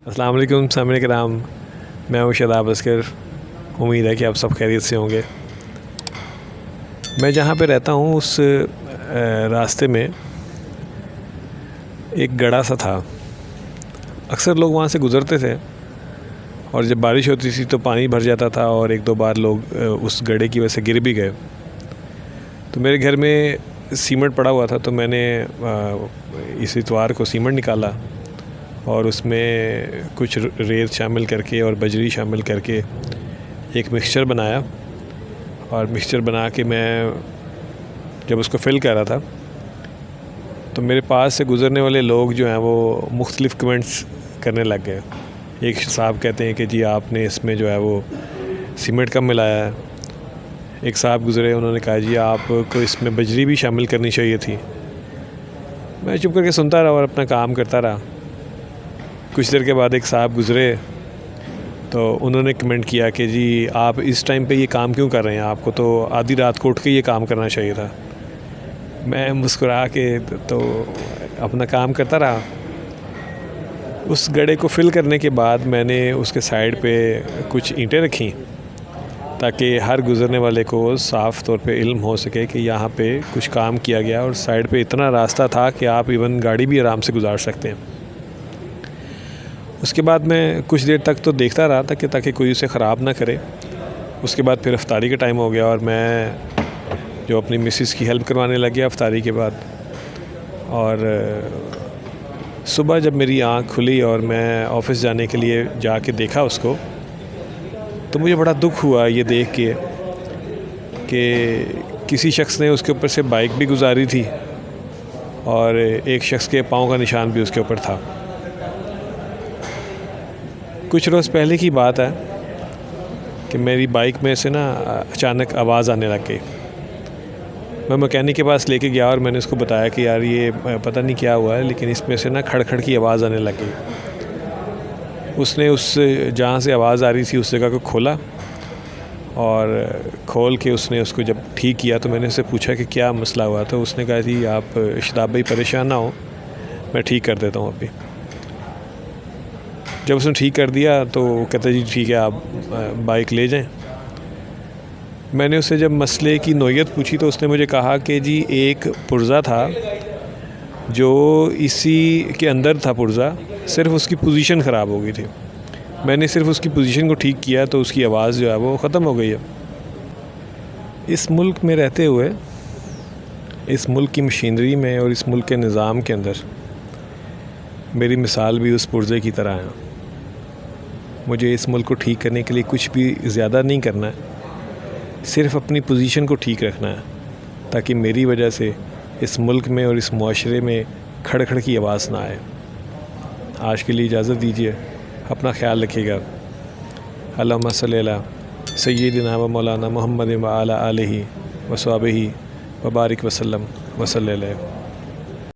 अस्सलाम वालेकुम सामने कराम। मैं हूँ शादाब अस्कर। उम्मीद है कि आप सब खैरियत से होंगे। मैं जहाँ पे रहता हूँ उस रास्ते में एक गड़ा सा था। अक्सर लोग वहाँ से गुज़रते थे और जब बारिश होती थी तो पानी भर जाता था और एक दो बार लोग उस गड्ढे की वजह से गिर भी गए। तो मेरे घर में सीमेंट पड़ा हुआ था, तो मैंने इस इतवार को सीमेंट निकाला और उसमें कुछ रेत शामिल करके और बजरी शामिल करके एक मिक्सचर बनाया। और मिक्सचर बना के मैं जब उसको फ़िल कर रहा था तो मेरे पास से गुज़रने वाले लोग जो हैं वो मुख्तलिफ़ कमेंट्स करने लग गए। एक साहब कहते हैं कि जी आपने इसमें जो है वो सीमेंट कम मिलाया है। एक साहब गुज़रे, उन्होंने कहा जी आपको इसमें बजरी भी शामिल करनी चाहिए थी। मैं चुप करके सुनता रहा और अपना काम करता रहा। कुछ देर के बाद एक साहब गुज़रे तो उन्होंने कमेंट किया कि जी आप इस टाइम पे ये काम क्यों कर रहे हैं, आपको तो आधी रात को उठ के ये काम करना चाहिए था। मैं मुस्कुरा के तो अपना काम करता रहा। उस गड्ढे को फ़िल करने के बाद मैंने उसके साइड पे कुछ ईंटें रखी ताकि हर गुज़रने वाले को साफ़ तौर पे इल्म हो सके कि यहाँ पे कुछ काम किया गया और साइड पे इतना रास्ता था कि आप इवन गाड़ी भी आराम से गुजार सकते हैं। उसके बाद मैं कुछ देर तक तो देखता रहा था कि ताकि कोई उसे ख़राब ना करे। उसके बाद फिर इफ्तारी का टाइम हो गया और मैं जो अपनी मिसेस की हेल्प करवाने लग गया इफ्तारी के बाद। और सुबह जब मेरी आँख खुली और मैं ऑफ़िस जाने के लिए जाके देखा उसको, तो मुझे बड़ा दुख हुआ ये देख के कि किसी शख्स ने उसके ऊपर से बाइक भी गुजारी थी और एक शख्स के पाँव का निशान भी उसके ऊपर था। कुछ रोज़ पहले की बात है कि मेरी बाइक में से ना अचानक आवाज़ आने लग गई। मैं मैकेनिक के पास लेके गया और मैंने उसको बताया कि यार ये पता नहीं क्या हुआ है, लेकिन इसमें से ना खड़-खड़ की आवाज़ आने लग गई। उसने उस जहाँ से आवाज़ आ रही थी उस जगह को खोला और खोल के उसने उसको जब ठीक किया तो मैंने उससे पूछा कि क्या मसला हुआ। तो उसने कहा जी आप शादाब भाई परेशान ना हो, मैं ठीक कर देता हूँ अभी। जब उसने ठीक कर दिया तो कहता जी ठीक है आप बाइक ले जाएं। मैंने उससे जब मसले की नोयत पूछी तो उसने मुझे कहा कि जी एक पुर्ज़ा था जो इसी के अंदर था पुर्ज़ा, सिर्फ़ उसकी पोजीशन ख़राब हो गई थी। मैंने सिर्फ़ उसकी पोजीशन को ठीक किया तो उसकी आवाज़ जो है वो ख़त्म हो गई है। इस मुल्क में रहते हुए, इस मुल्क की मशीनरी में और इस मुल्क के निज़ाम के अंदर मेरी मिसाल भी उस पुर्ज़े की तरह है। मुझे इस मुल्क को ठीक करने के लिए कुछ भी ज़्यादा नहीं करना है, सिर्फ़ अपनी पोजीशन को ठीक रखना है ताकि मेरी वजह से इस मुल्क में और इस मुआशरे में खड़-खड़ की आवाज़ ना आए। आज के लिए इजाज़त दीजिए, अपना ख्याल रखिएगा। अल्लाहुम्मा सल्ली अला सय्यिदिना व मौलाना मुहम्मद व अला आलिहि व स्वहबिहि व बारिक वसल्लम व सल्लल्लाहु अलैहि।